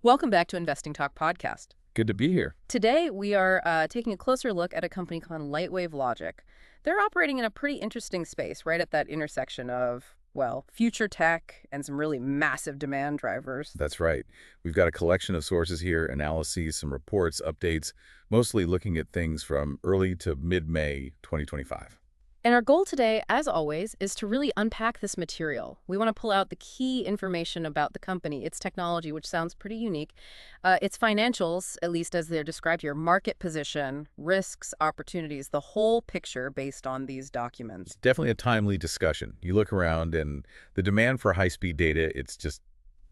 Welcome back to Investing Talk podcast. Good to be here. Today, we are taking a closer look at a company called Lightwave Logic. They're operating in a pretty interesting space, right at that intersection of, well, future tech and some really massive demand drivers. That's right. We've got a collection of sources here, analyses, some reports, updates, mostly looking at things from early to mid-May 2025. And our goal today, as always, is to really unpack this material. We want to pull out the key information about the company, its technology, which sounds pretty unique, its financials, at least as they're described here, market position, risks, opportunities, the whole picture based on these documents. Definitely a timely discussion. You look around and the demand for high-speed data, it's just,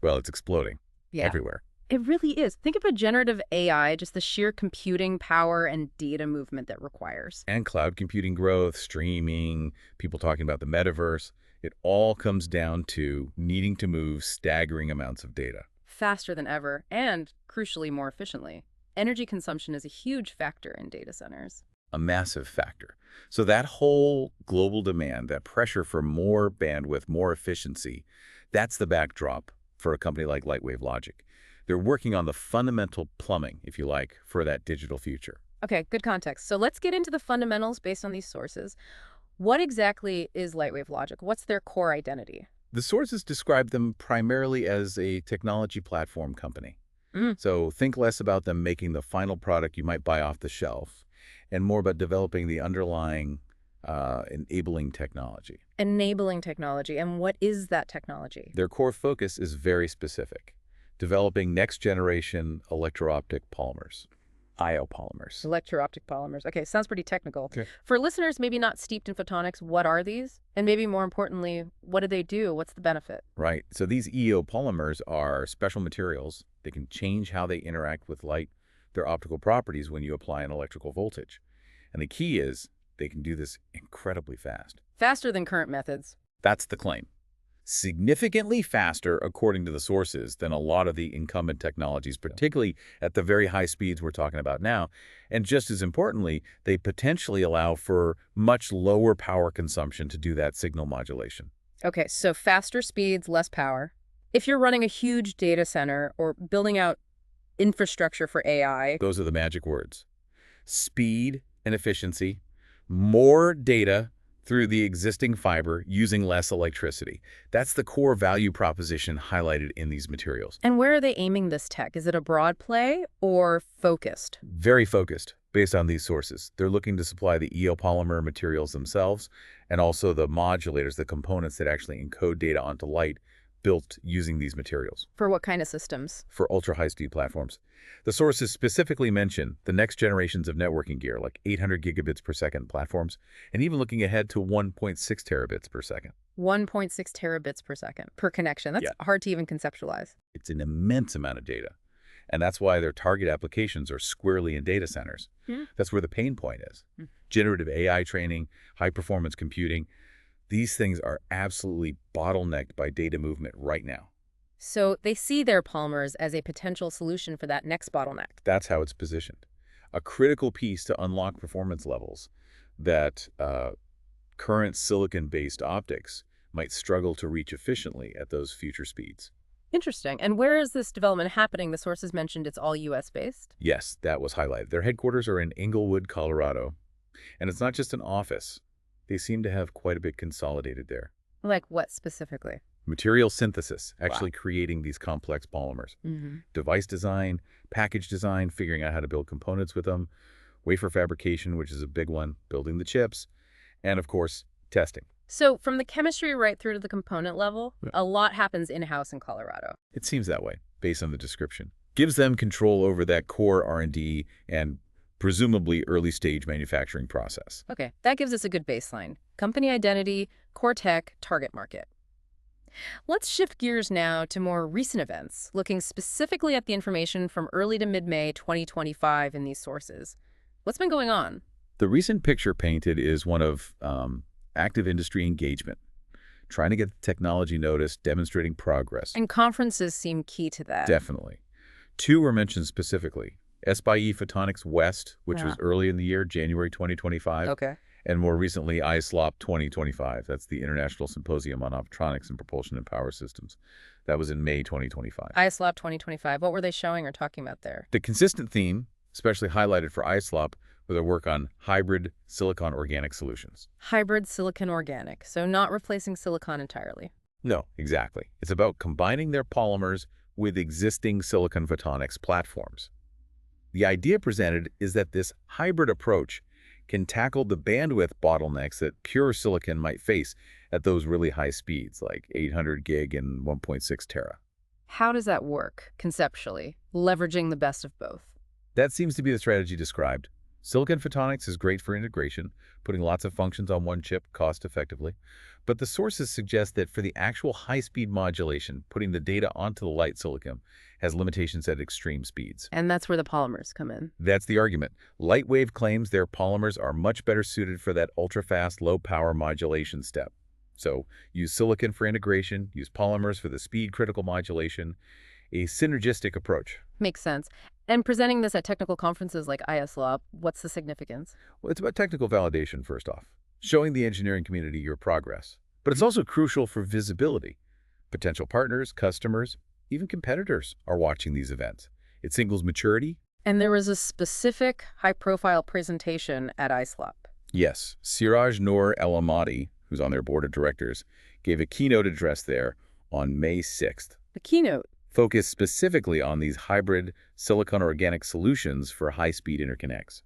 well, it's exploding everywhere. It really is. Think about generative AI, just the sheer computing power and data movement that requires. And cloud computing growth, streaming, people talking about the metaverse, it all comes down to needing to move staggering amounts of data. Faster than ever, and crucially more efficiently. Energy consumption is a huge factor in data centers. A massive factor. So that whole global demand, that pressure for more bandwidth, more efficiency, that's the backdrop for a company like Lightwave Logic. They're working on the fundamental plumbing, if you like, for that digital future. Okay, good context. So let's get into the fundamentals based on these sources. What exactly is Lightwave Logic? What's their core identity? The sources describe them primarily as a technology platform company. So think less about them making the final product you might buy off the shelf and more about developing the underlying enabling technology. Enabling technology. And what is that technology? Their core focus is very specific. Developing next-generation electro-optic polymers, IO polymers. Electro-optic polymers. Okay, sounds pretty technical. Okay. For listeners maybe not steeped in photonics, what are these? And maybe more importantly, what do they do? What's the benefit? Right. So these EO polymers are special materials. They can change how they interact with light, their optical properties when you apply an electrical voltage. And the key is they can do this incredibly fast. Faster than current methods. That's the claim. Significantly faster, according to the sources, than a lot of the incumbent technologies, particularly at the very high speeds we're talking about now. And just as importantly, they potentially allow for much lower power consumption to do that signal modulation. Okay, so faster speeds, less power. If you're running a huge data center or building out infrastructure for AI... Those are the magic words. Speed and efficiency, more data through the existing fiber using less electricity. That's the core value proposition highlighted in these materials. And where are they aiming this tech? Is it a broad play or focused? Very focused based on these sources. They're looking to supply the EO polymer materials themselves and also the modulators, the components that actually encode data onto light built using these materials. For what kind of systems? For ultra-high-speed platforms. The sources specifically mention the next generations of networking gear, like 800 gigabits per second platforms, and even looking ahead to 1.6 terabits per second. 1.6 terabits per second per connection. That's hard to even conceptualize. It's an immense amount of data. And that's why their target applications are squarely in data centers. That's where the pain point is. Generative AI training, high-performance computing. These things are absolutely bottlenecked by data movement right now. So they see their polymers as a potential solution for that next bottleneck. That's how it's positioned. A critical piece to unlock performance levels that current silicon-based optics might struggle to reach efficiently at those future speeds. Interesting. And where is this development happening? The sources mentioned it's all U.S.-based? Yes, that was highlighted. Their headquarters are in Englewood, Colorado. And it's not just an office. They seem to have quite a bit consolidated there. Like what specifically? Material synthesis, actually creating these complex polymers. Device design, package design, figuring out how to build components with them, wafer fabrication, which is a big one, building the chips, and of course, testing. So from the chemistry right through to the component level, a lot happens in-house in Colorado. It seems that way, based on the description. Gives them control over that core R&D and presumably early-stage manufacturing process. Okay, that gives us a good baseline. Company identity, core tech, target market. Let's shift gears now to more recent events, looking specifically at the information from early to mid-May 2025 in these sources. What's been going on? The recent picture painted is one of active industry engagement, trying to get the technology noticed, demonstrating progress. And conferences seem key to that. Definitely. Two were mentioned specifically. SPIE Photonics West, which was early in the year, January 2025. Okay. And more recently, ISLOP 2025. That's the International Symposium on Optronics and Propulsion and Power Systems. That was in May 2025. ISLOP 2025. What were they showing or talking about there? The consistent theme, especially highlighted for ISLOP, was their work on hybrid silicon organic solutions. Hybrid silicon organic, so not replacing silicon entirely. No, exactly. It's about combining their polymers with existing silicon photonics platforms. The idea presented is that this hybrid approach can tackle the bandwidth bottlenecks that pure silicon might face at those really high speeds, like 800 gig and 1.6 tera. How does that work, conceptually, leveraging the best of both? That seems to be the strategy described. Silicon photonics is great for integration, putting lots of functions on one chip cost-effectively. But the sources suggest that for the actual high-speed modulation, putting the data onto the light silicon has limitations at extreme speeds. And that's where the polymers come in. That's the argument. Lightwave claims their polymers are much better suited for that ultra-fast, low-power modulation step. So use silicon for integration, use polymers for the speed-critical modulation, a synergistic approach. Makes sense. And presenting this at technical conferences like ISLOP, what's the significance? Well, it's about technical validation, first off, showing the engineering community your progress. But it's also crucial for visibility. Potential partners, customers, even competitors are watching these events. It signals maturity. And there was a specific high-profile presentation at ISLOP. Yes, Siraj Noor El-Ahmadi, who's on their board of directors, gave a keynote address there on May 6th. The keynote. Focused specifically on these hybrid silicon organic solutions for high-speed interconnects.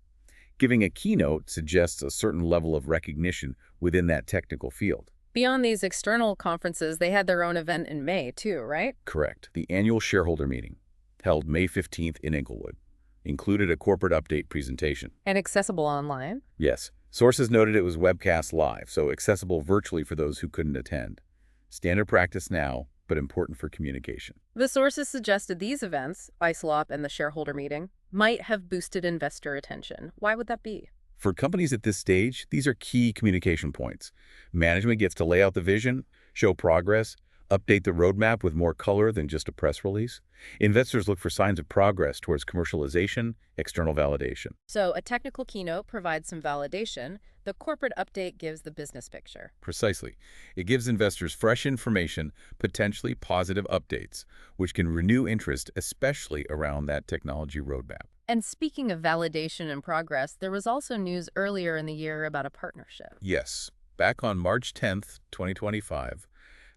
Giving a keynote suggests a certain level of recognition within that technical field. Beyond these external conferences, they had their own event in May, too, right? Correct. The annual shareholder meeting, held May 15th in Inglewood, included a corporate update presentation. And accessible online? Yes. Sources noted it was webcast live, so accessible virtually for those who couldn't attend. Standard practice now, but important for communication. The sources suggested these events, ISLOP and the shareholder meeting, might have boosted investor attention. Why would that be? For companies at this stage, these are key communication points. Management gets to lay out the vision, show progress, update the roadmap with more color than just a press release. Investors look for signs of progress towards commercialization, external validation. So a technical keynote provides some validation. The corporate update gives the business picture. Precisely. It gives investors fresh information, potentially positive updates, which can renew interest, especially around that technology roadmap. And speaking of validation and progress, there was also news earlier in the year about a partnership. Yes. Back on March 10th, 2025,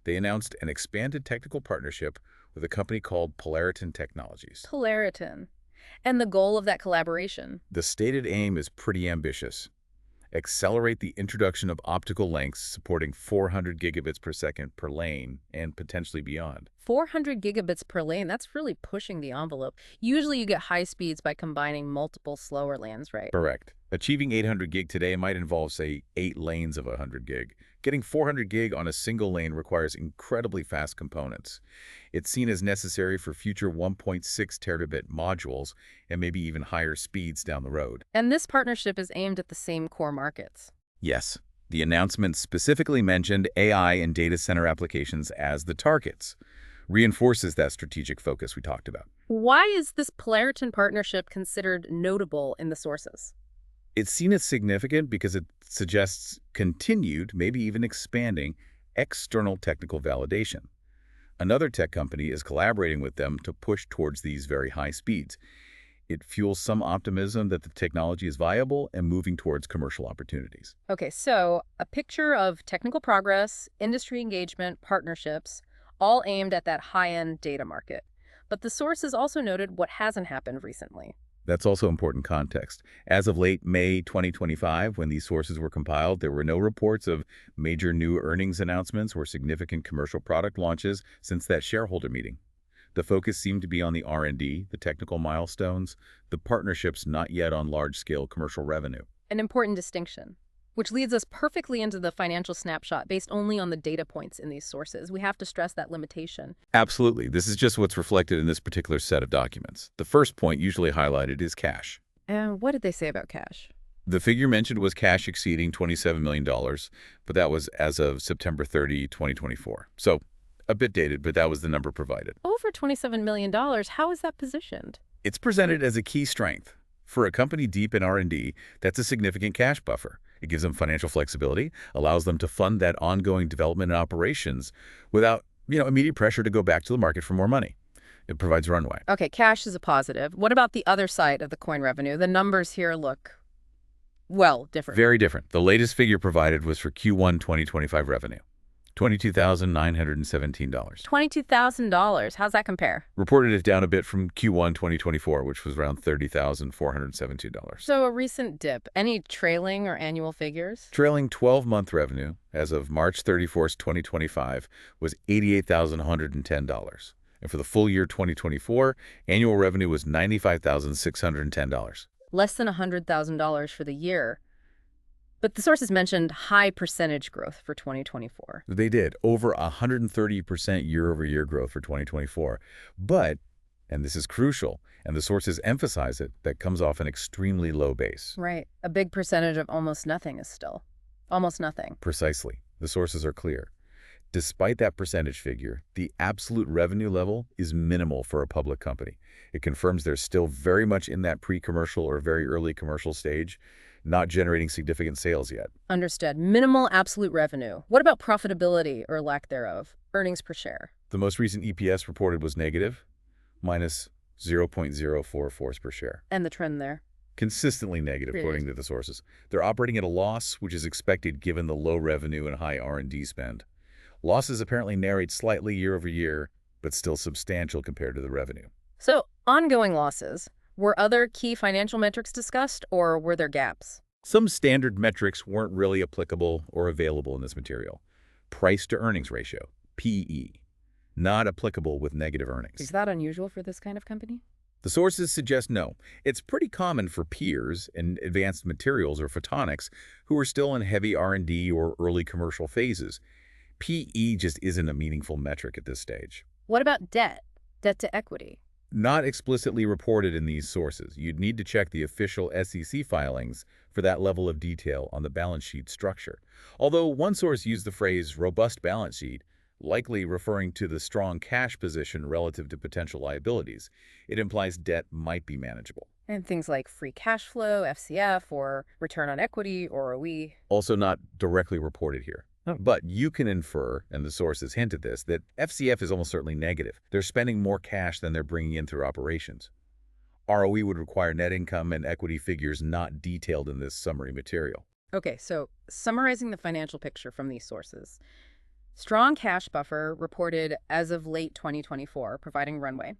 they announced an expanded technical partnership with a company called Polariton Technologies. Polariton. And the goal of that collaboration? The stated aim is pretty ambitious. Accelerate the introduction of optical lengths supporting 400 gigabits per second per lane and potentially beyond. 400 gigabits per lane, that's really pushing the envelope. Usually you get high speeds by combining multiple slower lanes, right? Correct. Achieving 800 gig today might involve, say, 8 lanes of 100 gig. Getting 400 gig on a single lane requires incredibly fast components. It's seen as necessary for future 1.6 terabit modules and maybe even higher speeds down the road. And this partnership is aimed at the same core markets. Yes. The announcement specifically mentioned AI and data center applications as the targets. Reinforces that strategic focus we talked about. Why is this Polariton partnership considered notable in the sources? It's seen as significant because it suggests continued, maybe even expanding, external technical validation. Another tech company is collaborating with them to push towards these very high speeds. It fuels some optimism that the technology is viable and moving towards commercial opportunities. Okay, so a picture of technical progress, industry engagement, partnerships, all aimed at that high-end data market. But the sources also noted what hasn't happened recently. That's also important context. As of late May 2025, when these sources were compiled, there were no reports of major new earnings announcements or significant commercial product launches since that shareholder meeting. The focus seemed to be on the R&D, the technical milestones, the partnerships not yet on large-scale commercial revenue. An important distinction, which leads us perfectly into the financial snapshot based only on the data points in these sources. We have to stress that limitation. Absolutely. This is just what's reflected in this particular set of documents. The first point usually highlighted is cash. And what did they say about cash? The figure mentioned was cash exceeding $27 million, but that was as of September 30, 2024. So a bit dated, but that was the number provided. Over $27 million. How is that positioned? It's presented as a key strength. For a company deep in R&D, that's a significant cash buffer. It gives them financial flexibility, allows them to fund that ongoing development and operations without, immediate pressure to go back to the market for more money. It provides runway. Okay, cash is a positive. What about the other side of the coin revenue? The numbers here look, well, different. Very different. The latest figure provided was for Q1 2025 revenue, $22,917. $22,000. How's that compare? Reported it down a bit from Q1 2024, which was around $30,417. So a recent dip. Any trailing or annual figures? Trailing 12-month revenue as of March 31st, 2025 was $88,110. And for the full year 2024, annual revenue was $95,610. Less than $100,000 for the year. But the sources mentioned high percentage growth for 2024. They did, over 130% year-over-year growth for 2024. But, and this is crucial, and the sources emphasize it, that comes off an extremely low base. Right. A big percentage of almost nothing is still. Almost nothing. Precisely. The sources are clear. Despite that percentage figure, the absolute revenue level is minimal for a public company. It confirms they're still very much in that pre-commercial or very early commercial stage, not generating significant sales yet. Understood. Minimal absolute revenue. What about profitability or lack thereof? Earnings per share. The most recent EPS reported was negative, minus 0.044 per share. And the trend there? Consistently negative, according to the sources. They're operating at a loss, which is expected given the low revenue and high R&D spend. Losses apparently narrate slightly year over year, but still substantial compared to the revenue. So, ongoing losses. Were other key financial metrics discussed, or were there gaps? Some standard metrics weren't really applicable or available in this material. Price-to-earnings ratio, PE, not applicable with negative earnings. Is that unusual for this kind of company? The sources suggest no. It's pretty common for peers in advanced materials or photonics who are still in heavy R&D or early commercial phases. PE just isn't a meaningful metric at this stage. What about debt? Debt to equity? Not explicitly reported in these sources. You'd need to check the official SEC filings for that level of detail on the balance sheet structure. Although one source used the phrase robust balance sheet, likely referring to the strong cash position relative to potential liabilities, it implies debt might be manageable. And things like free cash flow, FCF, or return on equity, or ROE. Also not directly reported here. But you can infer, and the sources hint at this, that FCF is almost certainly negative. They're spending more cash than they're bringing in through operations. ROE would require net income and equity figures not detailed in this summary material. Okay, so summarizing the financial picture from these sources. Strong cash buffer reported as of late 2024, providing runway.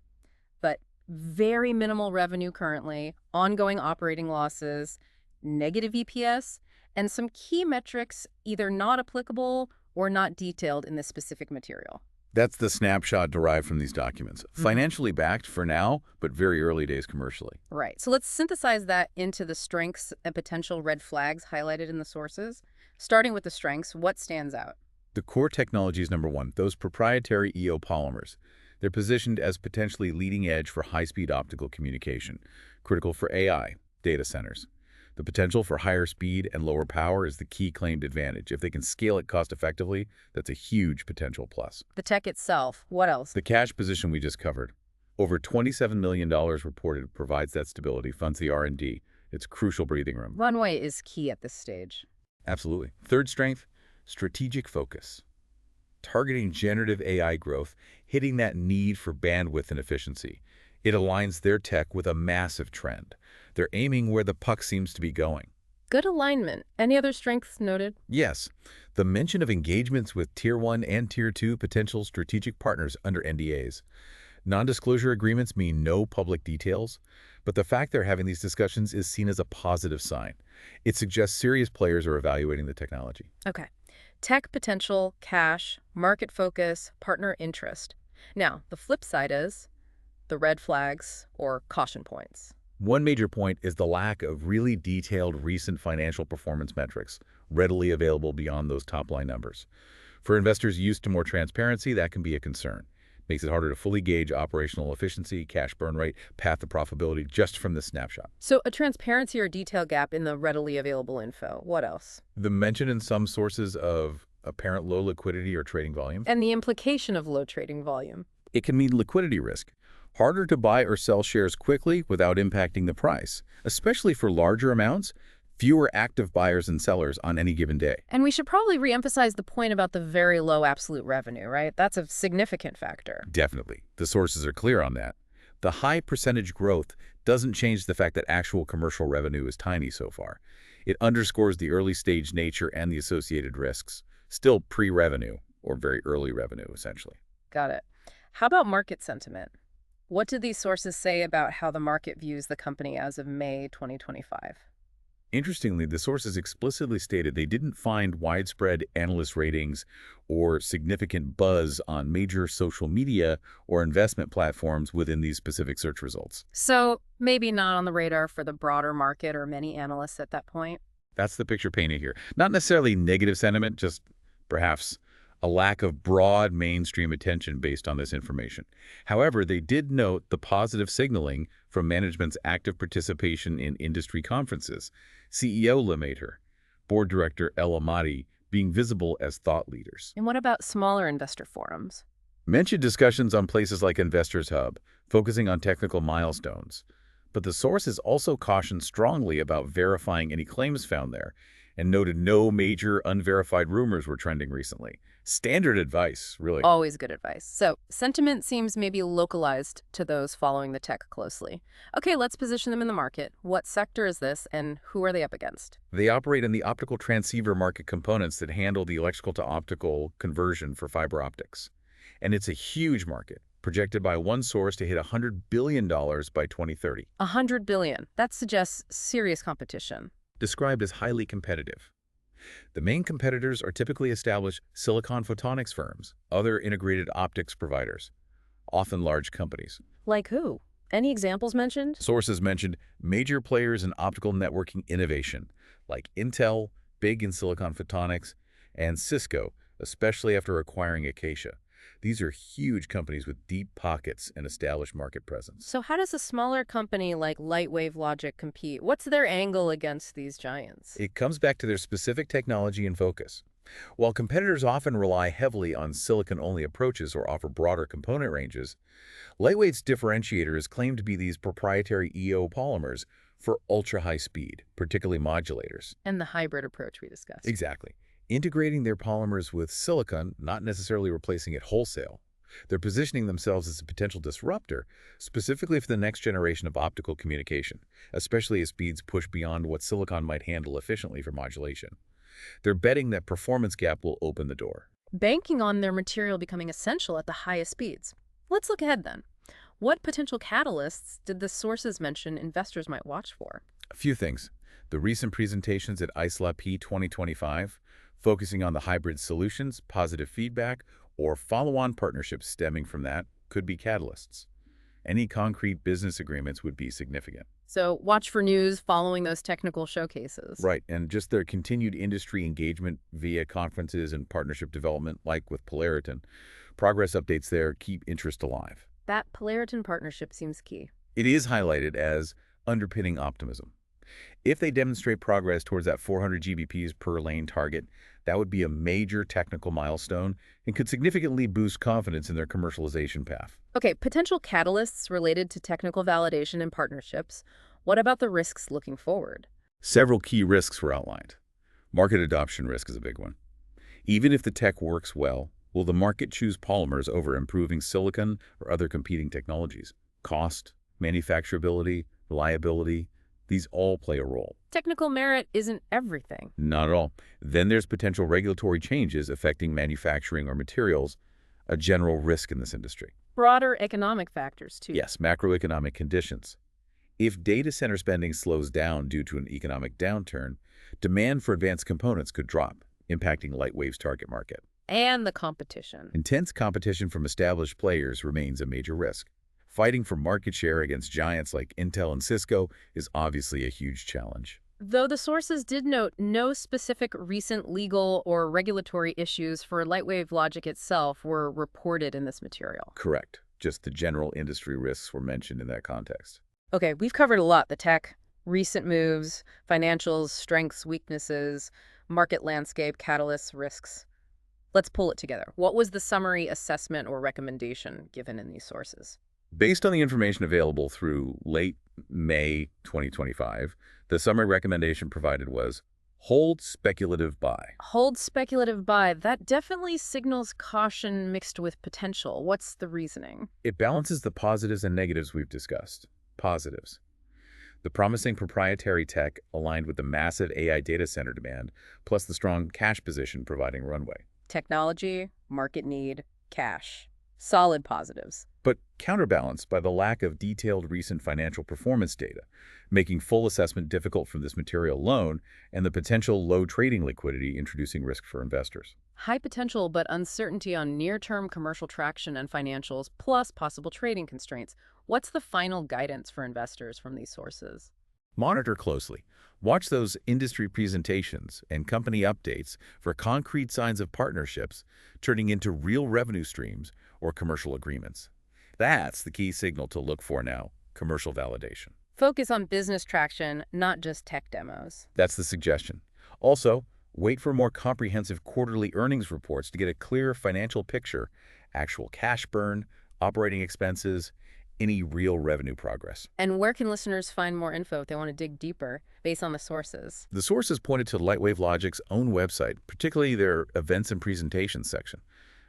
But very minimal revenue currently, ongoing operating losses, negative EPS, and some key metrics either not applicable or not detailed in this specific material. That's the snapshot derived from these documents. Financially backed for now, but very early days commercially. Right. So let's synthesize that into the strengths and potential red flags highlighted in the sources. Starting with the strengths, what stands out? The core technology is number one, those proprietary EO polymers. They're positioned as potentially leading edge for high-speed optical communication, critical for AI, data centers. The potential for higher speed and lower power is the key claimed advantage. If they can scale it cost-effectively, that's a huge potential plus. The tech itself, what else? The cash position we just covered. Over $27 million reported provides that stability, funds the R&D. It's crucial breathing room. Runway is key at this stage. Absolutely. Third strength, strategic focus. Targeting generative AI growth, hitting that need for bandwidth and efficiency. It aligns their tech with a massive trend. They're aiming where the puck seems to be going. Good alignment. Any other strengths noted? Yes. The mention of engagements with Tier 1 and Tier 2 potential strategic partners under NDAs. Non-disclosure agreements mean no public details, but the fact they're having these discussions is seen as a positive sign. It suggests serious players are evaluating the technology. Okay. Tech potential, cash, market focus, partner interest. Now, the flip side is the red flags or caution points. One major point is the lack of really detailed recent financial performance metrics readily available beyond those top-line numbers. For investors used to more transparency, that can be a concern. Makes it harder to fully gauge operational efficiency, cash burn rate, path to profitability just from this snapshot. So a transparency or detail gap in the readily available info. What else? The mention in some sources of apparent low liquidity or trading volume. And the implication of low trading volume. It can mean liquidity risk. Harder to buy or sell shares quickly without impacting the price, especially for larger amounts, fewer active buyers and sellers on any given day. And we should probably reemphasize the point about the very low absolute revenue, right? That's a significant factor. Definitely. The sources are clear on that. The high percentage growth doesn't change the fact that actual commercial revenue is tiny so far. It underscores the early stage nature and the associated risks. Still pre-revenue, or very early revenue, essentially. Got it. How about market sentiment? What do these sources say about how the market views the company as of May 2025? Interestingly, the sources explicitly stated they didn't find widespread analyst ratings or significant buzz on major social media or investment platforms within these specific search results. So maybe not on the radar for the broader market or many analysts at that point. That's the picture painted here. Not necessarily negative sentiment, just perhaps a lack of broad mainstream attention based on this information. However, they did note the positive signaling from management's active participation in industry conferences, CEO Lemater, board director El Amadi being visible as thought leaders. And what about smaller investor forums? Mentioned discussions on places like Investors Hub, focusing on technical milestones. But the sources also cautioned strongly about verifying any claims found there and noted no major unverified rumors were trending recently. Standard advice, really. Always good advice. So sentiment seems maybe localized to those following the tech closely. Okay, let's position them in the market. What sector is this and who are they up against? They operate in the optical transceiver market components that handle the electrical to optical conversion for fiber optics. And it's a huge market, projected by one source to hit $100 billion by 2030. $100 billion. That suggests serious competition. Described as highly competitive. The main competitors are typically established silicon photonics firms, other integrated optics providers, often large companies. Like who? Any examples mentioned? Sources mentioned major players in optical networking innovation, like Intel, big in silicon photonics, and Cisco, especially after acquiring Acacia. These are huge companies with deep pockets and established market presence. So how does a smaller company like Lightwave Logic compete? What's their angle against these giants? It comes back to their specific technology and focus. While competitors often rely heavily on silicon-only approaches or offer broader component ranges, Lightwave's differentiator is claimed to be these proprietary EO polymers for ultra-high speed, particularly modulators. And the hybrid approach we discussed. Exactly. Integrating their polymers with silicon, not necessarily replacing it wholesale. They're positioning themselves as a potential disruptor, specifically for the next generation of optical communication, especially as speeds push beyond what silicon might handle efficiently for modulation. They're betting that performance gap will open the door. Banking on their material becoming essential at the highest speeds. Let's look ahead then. What potential catalysts did the sources mention investors might watch for? A few things. The recent presentations at ISLAP 2025, focusing on the hybrid solutions, positive feedback, or follow-on partnerships stemming from that could be catalysts. Any concrete business agreements would be significant. So watch for news following those technical showcases. Right, and just their continued industry engagement via conferences and partnership development, like with Polariton. Progress updates there keep interest alive. That Polariton partnership seems key. It is highlighted as underpinning optimism. If they demonstrate progress towards that 400 GBPs per lane target, that would be a major technical milestone and could significantly boost confidence in their commercialization path. Okay, potential catalysts related to technical validation and partnerships. What about the risks looking forward? Several key risks were outlined. Market adoption risk is a big one. Even if the tech works well, will the market choose polymers over improving silicon or other competing technologies? Cost, manufacturability, reliability, these all play a role. Technical merit isn't everything. Not at all. Then there's potential regulatory changes affecting manufacturing or materials, a general risk in this industry. Broader economic factors, too. Yes, macroeconomic conditions. If data center spending slows down due to an economic downturn, demand for advanced components could drop, impacting Lightwave's target market. And the competition. Intense competition from established players remains a major risk. Fighting for market share against giants like Intel and Cisco is obviously a huge challenge. Though the sources did note no specific recent legal or regulatory issues for Lightwave Logic itself were reported in this material. Correct. Just the general industry risks were mentioned in that context. Okay, we've covered a lot. The tech, recent moves, financials, strengths, weaknesses, market landscape, catalysts, risks. Let's pull it together. What was the summary assessment or recommendation given in these sources? Based on the information available through late May 2025, the summary recommendation provided was hold speculative buy. Hold speculative buy. That definitely signals caution mixed with potential. What's the reasoning? It balances the positives and negatives we've discussed. Positives: the promising proprietary tech aligned with the massive AI data center demand, plus the strong cash position providing runway. Technology, market need, cash. Solid positives. But counterbalanced by the lack of detailed recent financial performance data, making full assessment difficult from this material alone, and the potential low trading liquidity introducing risk for investors. High potential, but uncertainty on near-term commercial traction and financials, plus possible trading constraints. What's the final guidance for investors from these sources? Monitor closely. Watch those industry presentations and company updates for concrete signs of partnerships turning into real revenue streams or commercial agreements. That's the key signal to look for now: commercial validation. Focus on business traction, not just tech demos. That's the suggestion. Also, wait for more comprehensive quarterly earnings reports to get a clear financial picture: actual cash burn, operating expenses, any real revenue progress. And where can listeners find more info if they want to dig deeper based on the sources? The sources pointed to Lightwave Logic's own website, particularly their events and presentations section,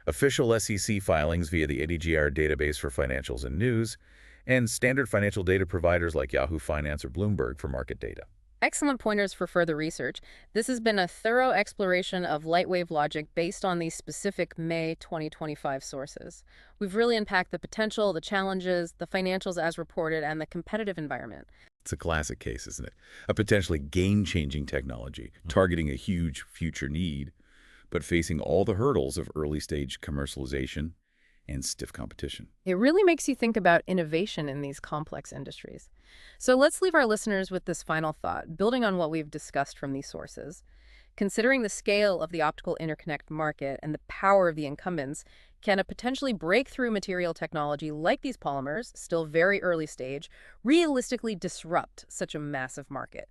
official SEC filings via the ADGR database for financials and news, and standard financial data providers like Yahoo Finance or Bloomberg for market data. Excellent pointers for further research. This has been a thorough exploration of Lightwave Logic based on these specific May 2025 sources. We've really unpacked the potential, the challenges, the financials as reported, and the competitive environment. It's a classic case, isn't it? A potentially game-changing technology, targeting a huge future need, but facing all the hurdles of early-stage commercialization and stiff competition. It really makes you think about innovation in these complex industries. So let's leave our listeners with this final thought, building on what we've discussed from these sources. Considering the scale of the optical interconnect market and the power of the incumbents, can a potentially breakthrough material technology like these polymers, still very early stage, realistically disrupt such a massive market?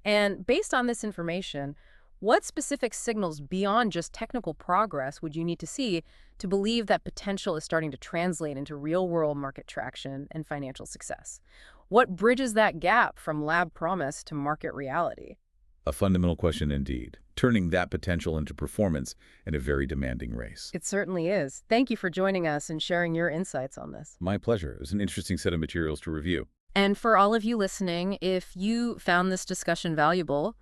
And based on this information, what specific signals beyond just technical progress would you need to see to believe that potential is starting to translate into real-world market traction and financial success? What bridges that gap from lab promise to market reality? A fundamental question indeed, turning that potential into performance in a very demanding race. It certainly is. Thank you for joining us and sharing your insights on this. My pleasure. It was an interesting set of materials to review. And for all of you listening, if you found this discussion valuable,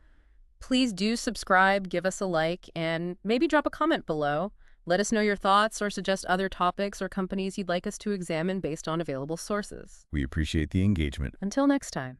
please do subscribe, give us a like, and maybe drop a comment below. Let us know your thoughts or suggest other topics or companies you'd like us to examine based on available sources. We appreciate the engagement. Until next time.